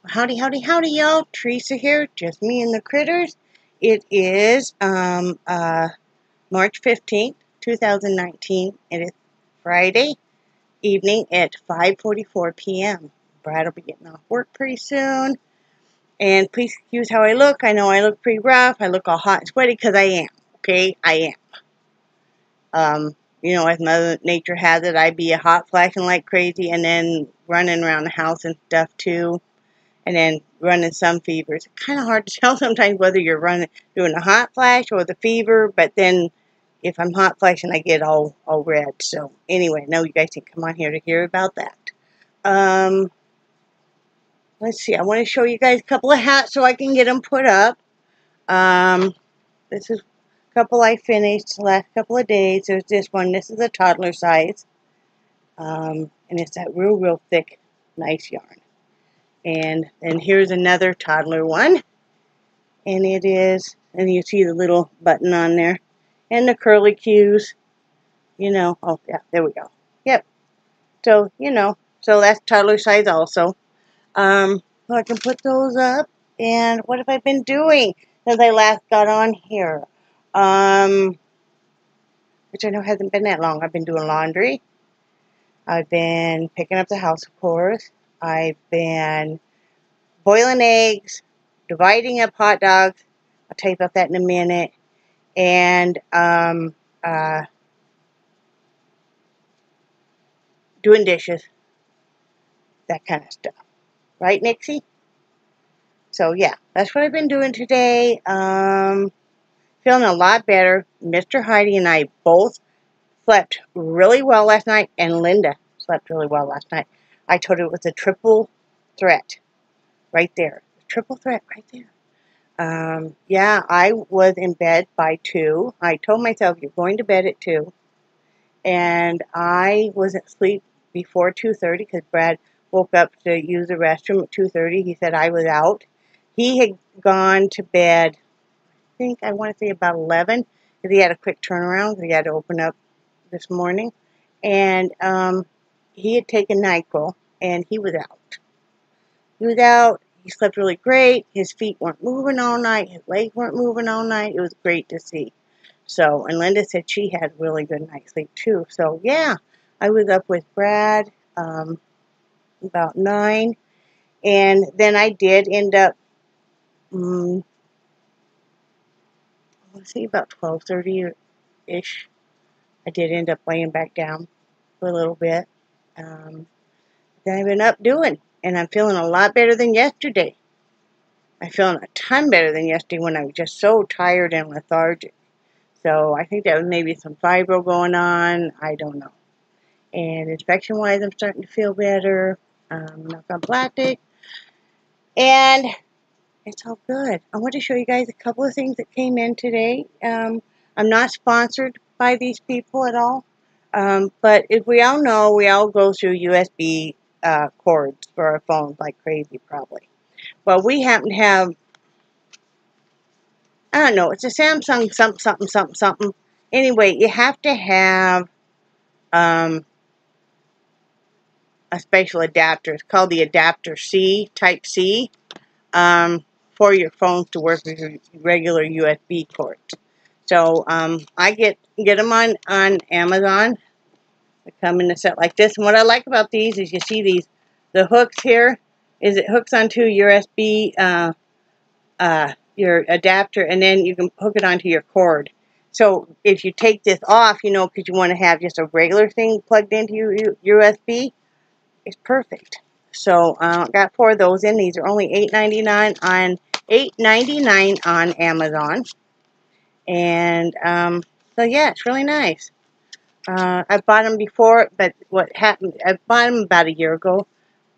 Howdy, howdy, howdy, y'all. Teresa here, just me and the critters. It is March 15th, 2019. It is Friday evening at 5:44 p.m. Brad will be getting off work pretty soon. And please excuse how I look. I know I look pretty rough. I look all hot and sweaty because I am. Okay, I am. You know, as Mother Nature has it, I be a hot flashing like crazy and then running around the house and stuff too. And then running some fevers. It's kind of hard to tell sometimes whether you're doing a hot flash or the fever, but then if I'm hot flashing, I get all red. So anyway, I know you guys can come on here to hear about that. Let's see, I want to show you guys a couple of hats so I can get them put up. This is a couple I finished the last couple of days. There's this one. This is a toddler size. And it's that real thick, nice yarn. And then here's another toddler one. And it is, and you see the little button on there. And the curly cues. You know, oh yeah, there we go. Yep. So, you know, so that's toddler size also. So I can put those up. And what have I been doing since I last got on here? Which I know hasn't been that long. I've been doing laundry. I've been picking up the house, of course. I've been boiling eggs, dividing up hot dogs. I'll tell you about that in a minute. And doing dishes. That kind of stuff. Right, Nixie? So, yeah, that's what I've been doing today. Feeling a lot better. Mr. Heidi and I both slept really well last night. And Linda slept really well last night. I told her it was a triple threat. Right there. Triple threat right there. Yeah, I was in bed by 2. I told myself, you're going to bed at 2. And I was asleep before 2:30 because Brad woke up to use the restroom at 2:30. He said I was out. He had gone to bed, I think, I want to say about 11, because he had a quick turnaround because he had to open up this morning. And he had taken NyQuil, and he was out. He was out. He slept really great. His feet weren't moving all night. His legs weren't moving all night. It was great to see. So, and Linda said she had a really good night's sleep too. So, yeah, I was up with Brad about 9. And then I did end up, let's see, about 12:30-ish. I did end up laying back down for a little bit. Then I've been up doing, and I'm feeling a lot better than yesterday. I'm feeling a ton better than yesterday when I was just so tired and lethargic. So I think that was maybe some fibro going on. I don't know. And infection-wise, I'm starting to feel better. Knock on plastic. And it's all good. I want to show you guys a couple of things that came in today. I'm not sponsored by these people at all. But if we all know, we all go through USB cords for our phones like crazy probably. Well, we happen to have, I don't know, it's a Samsung something. Anyway, you have to have a special adapter. It's called the adapter C, Type C, for your phones to work with your regular USB cords. So I get them on Amazon. They come in a set like this. And what I like about these is you see these, the hooks here, is it hooks onto USB, your adapter, and then you can hook it onto your cord. So if you take this off, you know, because you want to have just a regular thing plugged into your USB, it's perfect. So I got 4 of those in. These are only $8.99 on Amazon. And so yeah, it's really nice. I bought them before, but what happened, I bought them about a year ago.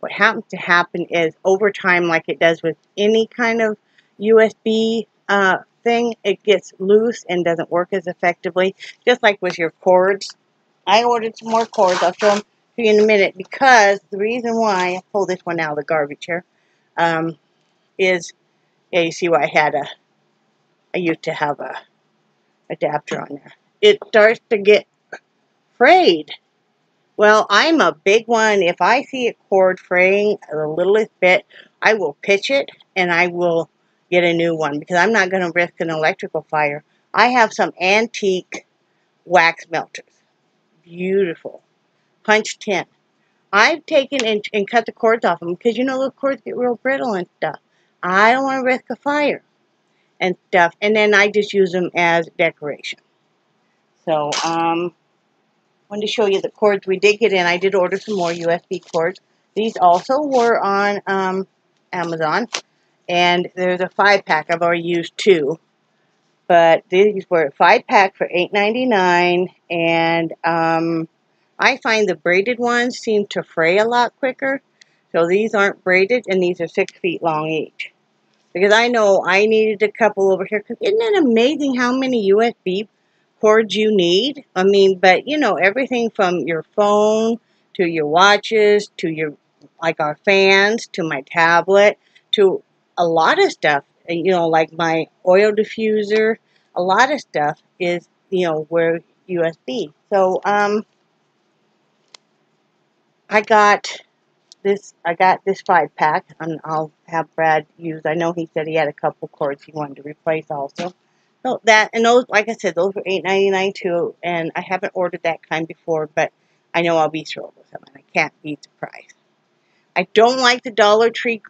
What happens to happen is over time, like it does with any kind of USB thing, it gets loose and doesn't work as effectively, just like with your cords. I ordered some more cords. I'll show them to you in a minute, because the reason why I pulled this one out of the garbage here is, yeah, you see why I used to have a adapter on there. It starts to get frayed. Well, I'm a big one. If I see a cord fraying the littlest bit, I will pitch it and I will get a new one because I'm not going to risk an electrical fire. I have some antique wax melters. Beautiful. Punch tin. I've taken and cut the cords off them because, you know, those cords get real brittle and stuff. I don't want to risk a fire and stuff. And then I just use them as decoration. So, wanted to show you the cords we did get in. I did order some more USB cords. These also were on Amazon. And there's a 5-pack. I've already used 2. But these were a 5-pack for $8.99. And I find the braided ones seem to fray a lot quicker. So these aren't braided, and these are 6 feet long each. Because I know I needed a couple over here. Because isn't it amazing how many USB cords you need? I mean, but you know, everything from your phone to your watches to your, like our fans, to my tablet, to a lot of stuff. You know, like my oil diffuser. A lot of stuff is, you know, where USB. So, I got this 5-pack, and I'll have Brad use. I know he said he had a couple cords he wanted to replace also. So that, and those, like I said, those were $8.99 too, and I haven't ordered that kind before, but I know I'll be thrilled with them, and I can't beat the price. I don't like the Dollar Tree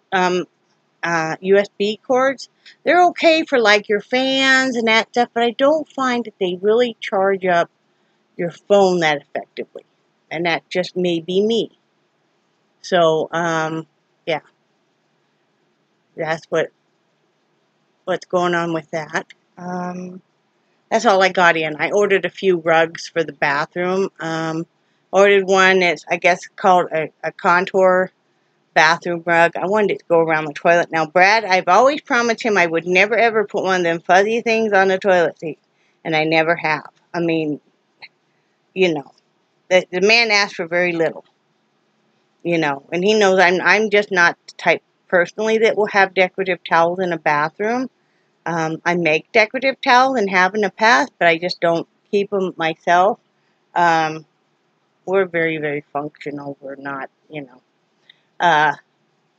USB cords. They're okay for like your fans and that stuff, but I don't find that they really charge up your phone that effectively, and that just may be me. So, yeah, that's what's going on with that. That's all I got in. I ordered a few rugs for the bathroom. Ordered one that's, I guess, called a contour bathroom rug. I wanted it to go around the toilet. Now, Brad, I've always promised him I would never, ever put one of them fuzzy things on the toilet seat, and I never have. I mean, you know, the man asked for very little. You know, and he knows I'm just not the type personally that will have decorative towels in a bathroom. I make decorative towels and have in the past, but I just don't keep them myself. We're very, very functional. We're not, you know.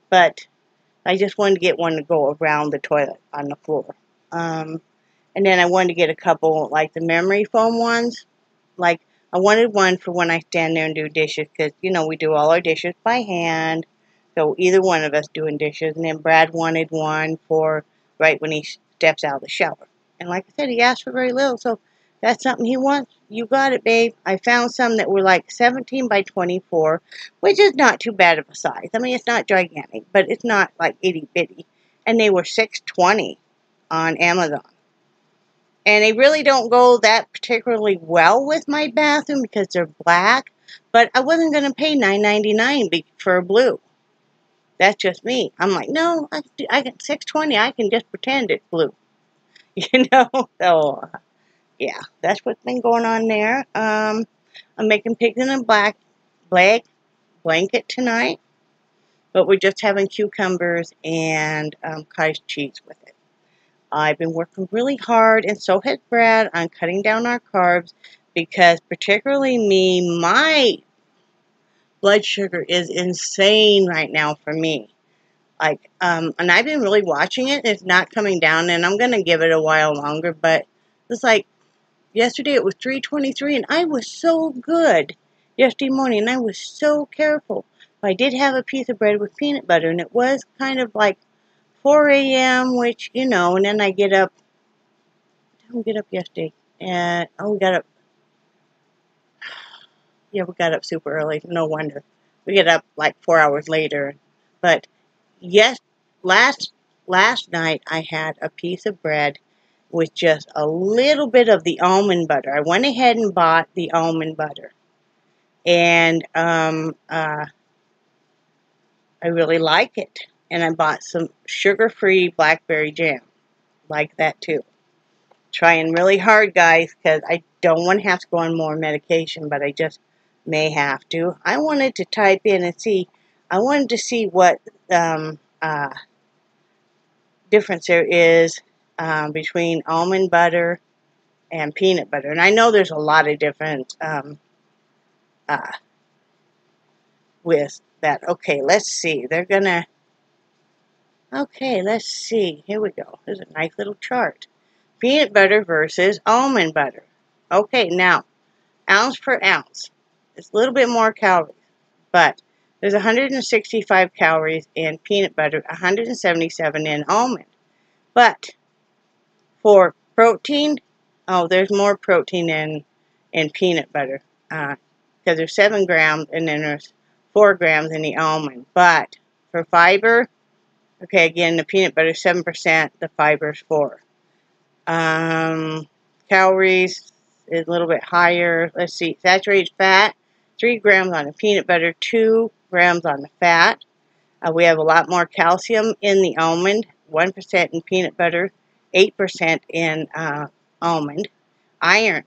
But I just wanted to get one to go around the toilet on the floor. And then I wanted to get a couple, like the memory foam ones. Like, I wanted one for when I stand there and do dishes, because, you know, we do all our dishes by hand. So either one of us doing dishes. And then Brad wanted one for right when he steps out of the shower. And like I said, he asked for very little. So that's something he wants. You got it, babe. I found some that were like 17 by 24, which is not too bad of a size. I mean, it's not gigantic, but it's not like itty bitty. And they were $6.20 on Amazon. And they really don't go that particularly well with my bathroom because they're black. But I wasn't going to pay $9.99 for a blue. That's just me. I'm like, no, I got $6.20. I can just pretend it's blue. You know? So, yeah, that's what's been going on there. I'm making pigs in a black blanket tonight. But we're just having cucumbers and cottage cheese with it. I've been working really hard, and so has Brad, on cutting down our carbs, because particularly me, my blood sugar is insane right now for me. Like, and I've been really watching it, and it's not coming down, and I'm going to give it a while longer, but it's like, yesterday it was 323, and I was so good yesterday morning, and I was so careful. But I did have a piece of bread with peanut butter, and it was kind of like 4 a.m., which, you know, and then I get up. We get up yesterday, and we got up. Yeah, we got up super early. No wonder. We get up like 4 hours later. But yes, last night I had a piece of bread with just a little bit of the almond butter. I went ahead and bought the almond butter, and I really like it. And I bought some sugar-free blackberry jam, like that too. Trying really hard, guys, because I don't want to have to go on more medication, but I just may have to. I wanted to type in and see, I wanted to see what difference there is between almond butter and peanut butter. And I know there's a lot of different with that. Okay, let's see. They're gonna. Okay, let's see. Here we go. There's a nice little chart. Peanut butter versus almond butter. Okay, now, ounce per ounce. It's a little bit more calories, but there's 165 calories in peanut butter, 177 in almond. But for protein, oh, there's more protein in peanut butter because there's 7 grams and then there's 4 grams in the almond. But for fiber, okay, again, the peanut butter is 7%, the fiber is 4. Calories is a little bit higher. Let's see, saturated fat, 3 grams on the peanut butter, 2 grams on the fat. We have a lot more calcium in the almond, 1% in peanut butter, 8% in almond. Iron,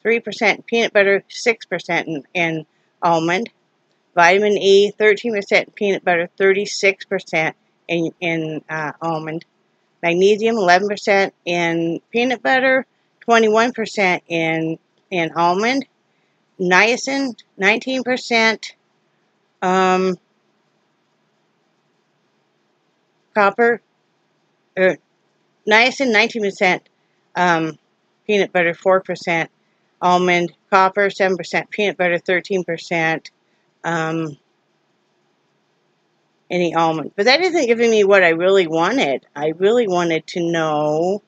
3% in peanut butter, 6% in almond. Vitamin E, 13% in peanut butter, 36% in almond. Magnesium, 11% in peanut butter, 21% in almond. Niacin, 19%. Copper, or niacin, 19%. Peanut butter, 4%. Almond. Copper, 7%. Peanut butter, 13%. Any almond. But that isn't giving me what I really wanted. I really wanted to know.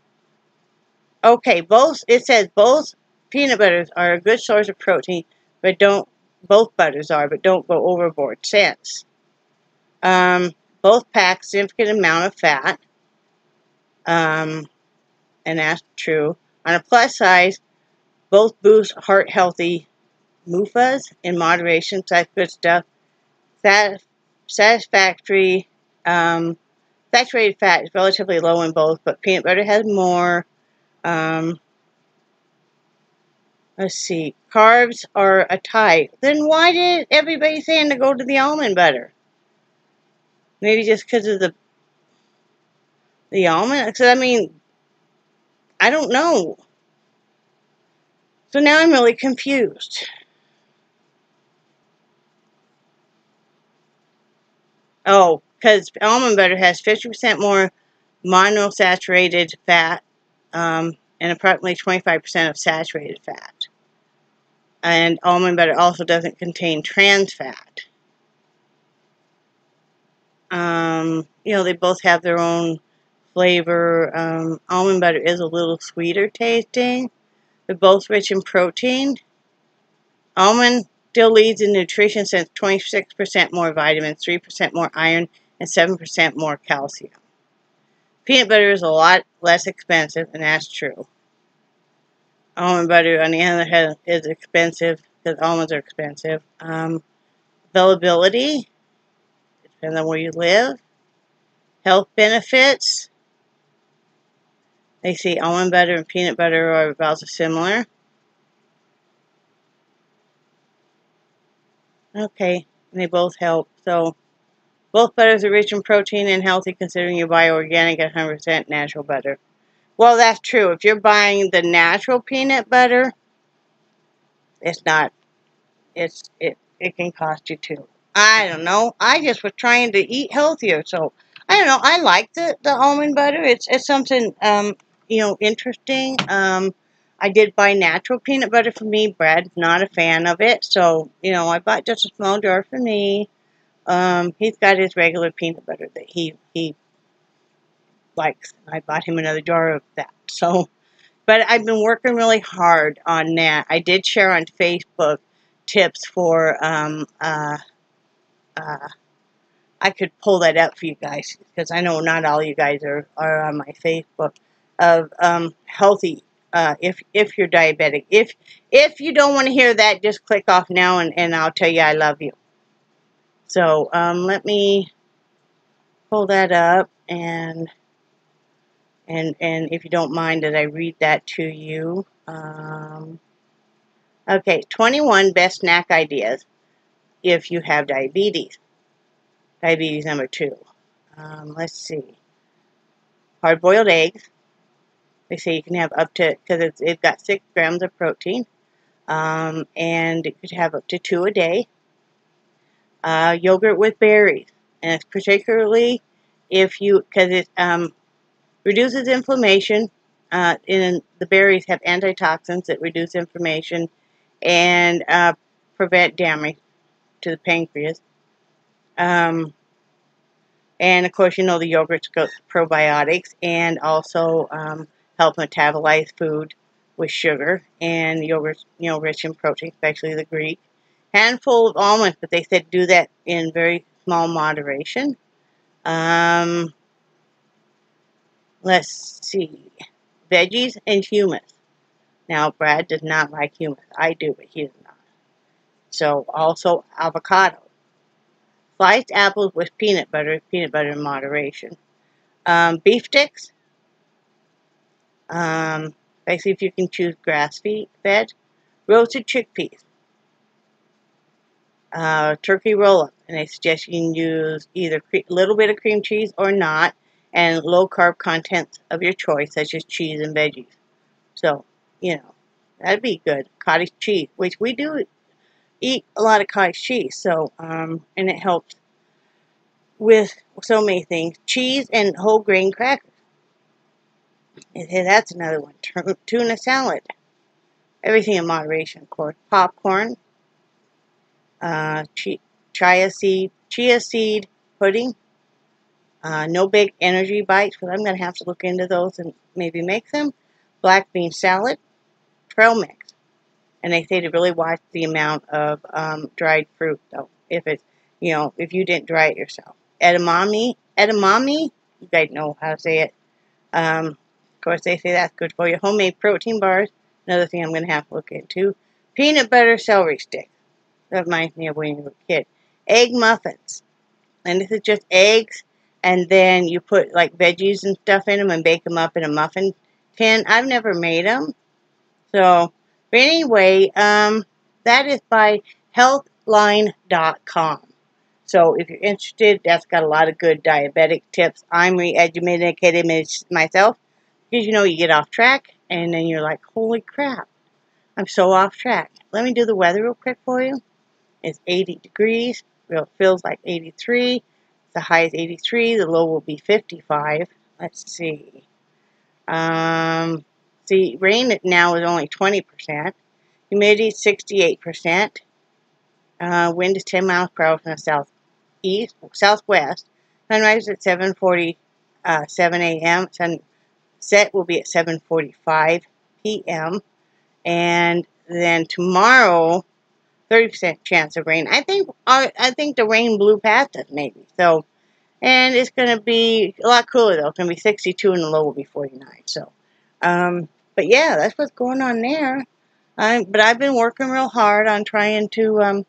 Okay, it says both peanut butters are a good source of protein, but both butters are, but don't go overboard. Sense. Both pack significant amount of fat. And that's true. On a plus size, both boost heart healthy MUFAs in moderation. So that's good stuff. Satisfactory. Saturated fat is relatively low in both, but peanut butter has more. Let's see. Carbs are a tie. Then why did everybody saying to go to the almond butter? Maybe just because of the almond? Because, I mean, I don't know. So now I'm really confused. Oh, because almond butter has 50% more monosaturated fat and approximately 25% of saturated fat. And almond butter also doesn't contain trans fat. You know, they both have their own flavor. Almond butter is a little sweeter tasting. They're both rich in protein. Almond still leads in nutrition since 26% more vitamins, 3% more iron, and 7% more calcium. Peanut butter is a lot less expensive, and that's true. Almond butter, on the other hand, is expensive because almonds are expensive. Availability, depends on where you live. Health benefits. They say almond butter and peanut butter are about similar. Okay, and they both help. So, both butters are rich in protein and healthy considering you buy organic and 100% natural butter. Well, that's true. If you're buying the natural peanut butter, it's not. It can cost you too. I don't know. I just was trying to eat healthier, so I don't know. I like the almond butter. It's something you know, interesting. I did buy natural peanut butter for me. Brad's not a fan of it, so you know, I bought just a small jar for me. He's got his regular peanut butter that he likes. I bought him another jar of that. So, but I've been working really hard on that. I did share on Facebook tips for I could pull that up for you guys because I know not all you guys are on my Facebook of healthy. If you're diabetic, if you don't want to hear that, just click off now and I'll tell you I love you. So let me pull that up and if you don't mind that I read that to you. Okay, 21 best snack ideas if you have diabetes. Diabetes number 2. Let's see. Hard-boiled eggs. They say you can have up to, because it's got 6 grams of protein, and you could have up to 2 a day. Yogurt with berries. And it's particularly if you, because it reduces inflammation. And the berries have antitoxins that reduce inflammation and prevent damage to the pancreas. And of course, you know, the yogurt's got probiotics and also help metabolize food with sugar. And yogurt's, you know, rich in protein, especially the Greek. Handful of almonds, but they said do that in very small moderation. Let's see. Veggies and humus. Now, Brad does not like humus. I do, but he does not. So, also avocado. Sliced apples with peanut butter in moderation. Beef sticks. Basically, if you can choose grass-fed. Roasted chickpeas. Turkey roll-up. And they suggest you can use either a little bit of cream cheese or not. And low-carb contents of your choice, such as cheese and veggies. So, you know, that'd be good. Cottage cheese, which we do eat a lot of cottage cheese. So, and it helps with so many things. Cheese and whole grain crackers. That's another one. Tuna salad. Everything in moderation, of course. Popcorn. Chia seed pudding. No big energy bites, but I'm going to have to look into those and maybe make them. Black bean salad. Trail mix. And they say to really watch the amount of dried fruit, though. If it's, you know, if you didn't dry it yourself. Edamame, you guys know how to say it. Of course, they say that's good for you. Homemade protein bars, another thing I'm going to have to look into. Peanut butter celery sticks. That reminds me of when you were a kid. Egg muffins. And this is just eggs, and then you put like veggies and stuff in them and bake them up in a muffin tin. I've never made them. So, but anyway, that is by healthline.com. So if you're interested, that's got a lot of good diabetic tips. I'm re-educated myself because, you know, you get off track and then you're like, holy crap, I'm so off track. Let me do the weather real quick for you. It's 80 degrees. It feels like 83. The high is 83. The low will be 55. Let's see. See, rain now is only 20%. Humidity is 68%. Wind is 10 miles per hour from the southwest. Sunrise at 7:47 a.m. Sunset will be at 7:45 p.m. And then tomorrow, 30% chance of rain. I think the rain blew past us maybe. So, and it's going to be a lot cooler though. It's going to be 62 and the low will be 49. So, but yeah, that's what's going on there. But I've been working real hard on trying to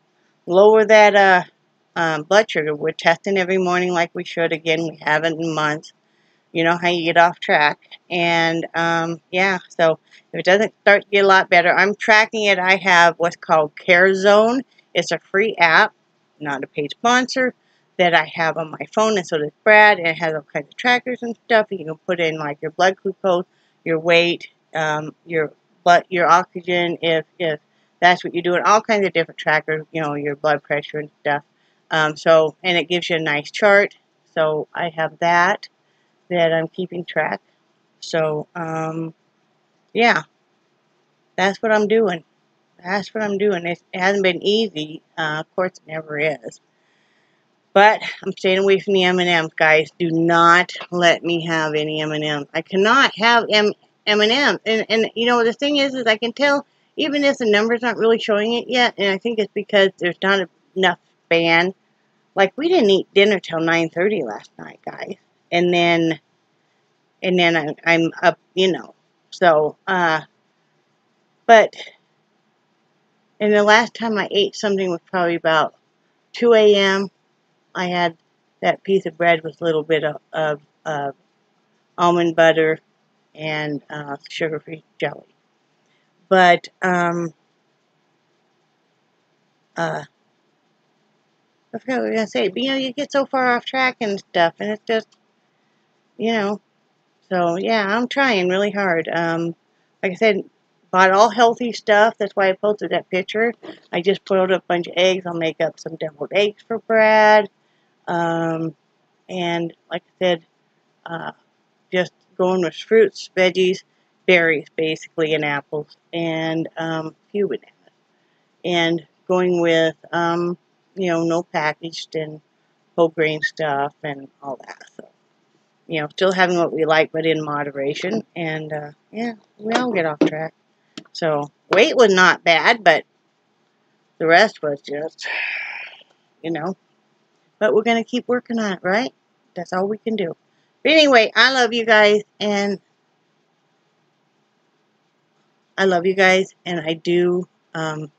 lower that blood sugar. We're testing every morning like we should. Again, we haven't in months. You know how you get off track. And, yeah, so if it doesn't start to get a lot better, I'm tracking it. I have what's called Care Zone. It's a free app, not a paid sponsor, that I have on my phone. And so does Brad. And it has all kinds of trackers and stuff. You can put in, like, your blood glucose, your weight, your oxygen, if that's what you're doing. All kinds of different trackers, you know, your blood pressure and stuff. And it gives you a nice chart. So I have that I'm keeping track. So, yeah, that's what I'm doing. That's what I'm doing. It hasn't been easy. Of course, it never is. But I'm staying away from the M&Ms, guys. Do not let me have any M&Ms. I cannot have M&Ms. And you know, the thing is I can tell, even if the number's not really showing it yet, and I think it's because there's not enough span. Like, we didn't eat dinner till 9:30 last night, guys. And then I'm up, you know. So, but, and the last time I ate something was probably about 2 a.m. I had that piece of bread with a little bit of almond butter and sugar-free jelly. But, I forgot what I was going to say. But, you know, you get so far off track and stuff, and it's just, you know. So, yeah, I'm trying really hard. Like I said, bought all healthy stuff. That's why I posted that picture. I just put out a bunch of eggs. I'll make up some deviled eggs for Brad. And like I said, just going with fruits, veggies, berries, basically, and apples, and a few bananas. And going with, no packaged and whole grain stuff and all that. So, still having what we like, but in moderation. And, yeah, we all get off track. So, weight was not bad, but the rest was just, But we're going to keep working on it, right? That's all we can do. But anyway, I love you guys, and I do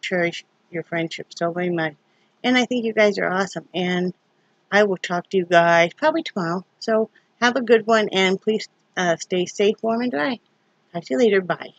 cherish your friendship so very much. And I think you guys are awesome. And I will talk to you guys probably tomorrow. So have a good one, and please stay safe, warm, and dry. Talk to you later. Bye.